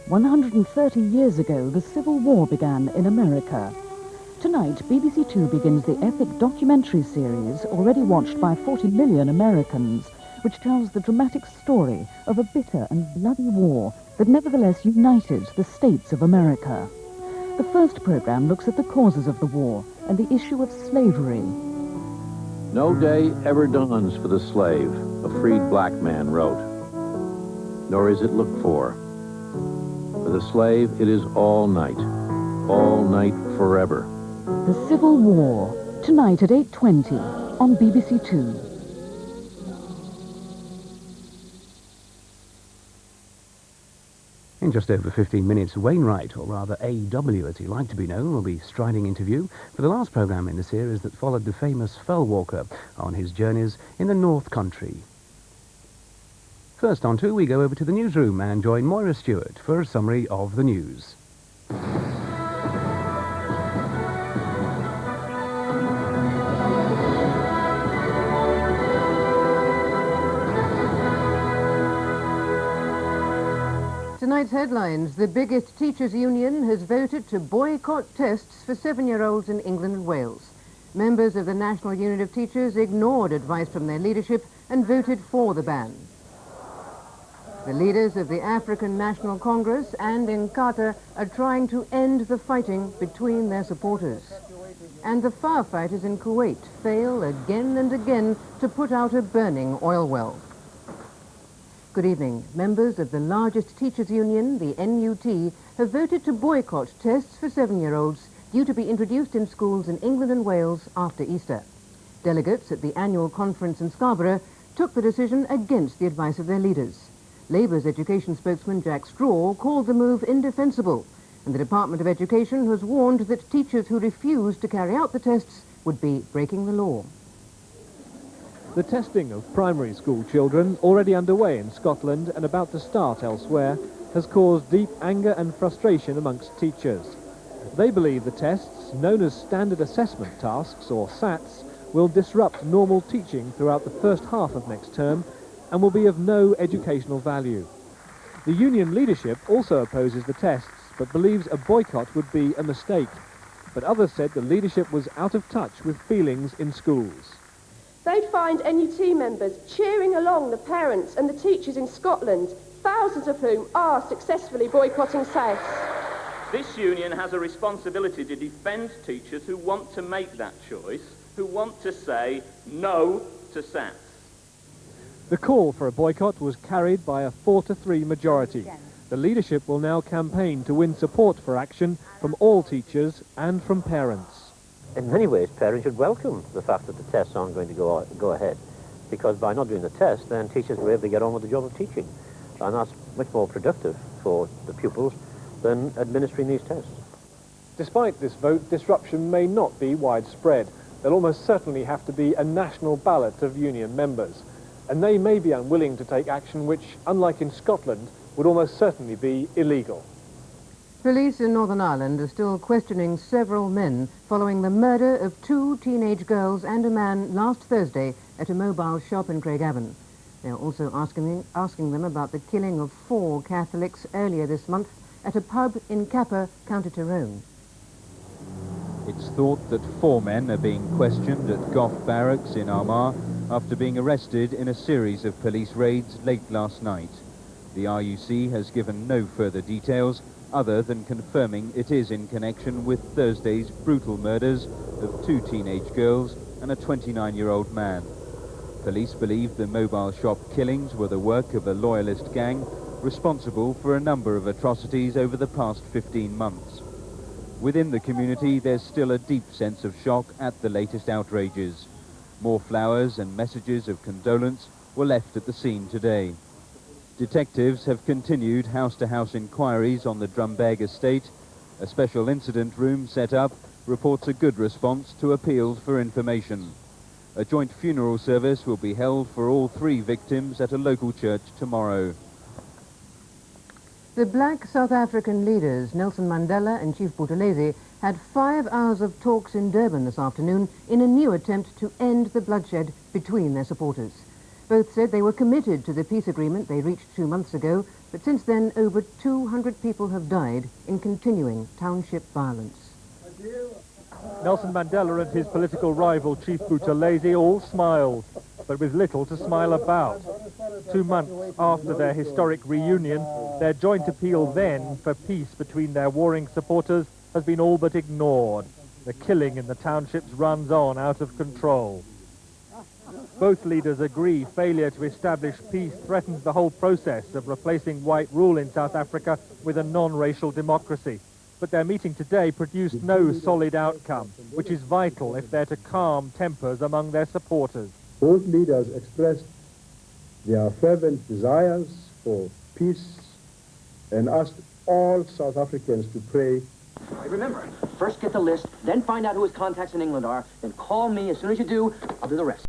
130 years ago, the Civil War began in America. Tonight, BBC2 begins the epic documentary series, already watched by 40 million Americans, which tells the dramatic story of a bitter and bloody war that nevertheless united the states of America. The first programme looks at the causes of the war and the issue of slavery. No day ever dawns for the slave, a freed black man wrote, nor is it looked for. For the slave, it is all night forever. The Civil War, tonight at 8:20 on BBC2. In just over 15 minutes, Wainwright, or rather A.W. as he liked to be known, will be striding into view for the last programme in the series that followed the famous fell walker on his journeys in the North Country. First on to, we go over to the newsroom and join Moira Stewart for a summary of the news. Tonight's headlines. The biggest teachers' union has voted to boycott tests for 7-year-olds in England and Wales. Members of the National Unit of Teachers ignored advice from their leadership and voted for the ban. The leaders of the African National Congress and Inkatha are trying to end the fighting between their supporters. And the firefighters in Kuwait fail again and again to put out a burning oil well. Good evening. Members of the largest teachers' union, the NUT, have voted to boycott tests for 7-year-olds due to be introduced in schools in England and Wales after Easter. Delegates at the annual conference in Scarborough took the decision against the advice of their leaders. Labour's education spokesman Jack Straw called the move indefensible, and the Department of Education has warned that teachers who refuse to carry out the tests would be breaking the law. The testing of primary school children, already underway in Scotland and about to start elsewhere, has caused deep anger and frustration amongst teachers. They believe the tests, known as Standard Assessment Tasks, or SATs, will disrupt normal teaching throughout the first half of next term and will be of no educational value. The union leadership also opposes the tests, but believes a boycott would be a mistake. But others said the leadership was out of touch with feelings in schools. They'd find NUT members cheering along the parents and the teachers in Scotland, thousands of whom are successfully boycotting SATs. This union has a responsibility to defend teachers who want to make that choice, who want to say no to SATs. The call for a boycott was carried by a 4-3 majority. The leadership will now campaign to win support for action from all teachers and from parents. In many ways, parents should welcome the fact that the tests aren't going to go ahead, because by not doing the test, then teachers will be able to get on with the job of teaching. And that's much more productive for the pupils than administering these tests. Despite this vote, disruption may not be widespread. There'll almost certainly have to be a national ballot of union members. And they may be unwilling to take action which, unlike in Scotland, would almost certainly be illegal. Police in Northern Ireland are still questioning several men following the murder of 2 teenage girls and a man last Thursday at a mobile shop in Craigavon. They are also asking them about the killing of 4 Catholics earlier this month at a pub in Kappa, County Tyrone. It's thought that 4 men are being questioned at Gough Barracks in Armagh after being arrested in a series of police raids late last night. The RUC has given no further details other than confirming it is in connection with Thursday's brutal murders of 2 teenage girls and a 29-year-old man. Police believe the mobile shop killings were the work of a loyalist gang responsible for a number of atrocities over the past 15 months. Within the community, there's still a deep sense of shock at the latest outrages. More flowers and messages of condolence were left at the scene today. Detectives have continued house-to-house inquiries on the Drumbeg estate. A special incident room set up reports a good response to appeals for information. A joint funeral service will be held for all 3 victims at a local church tomorrow. The black South African leaders, Nelson Mandela and Chief Buthelezi, had 5 hours of talks in Durban this afternoon in a new attempt to end the bloodshed between their supporters. Both said they were committed to the peace agreement they reached 2 months ago, but since then over 200 people have died in continuing township violence. Nelson Mandela and his political rival, Chief Buthelezi, all smiled, but with little to smile about. 2 months after their historic reunion, their joint appeal then for peace between their warring supporters has been all but ignored. The killing in the townships runs on out of control. Both leaders agree failure to establish peace threatens the whole process of replacing white rule in South Africa with a non-racial democracy. But their meeting today produced no solid outcome, which is vital if they're to calm tempers among their supporters. Both leaders expressed their fervent desires for peace and asked all South Africans to pray. Remember, first get the list, then find out who his contacts in England are, then call me. As soon as you do, I'll do the rest.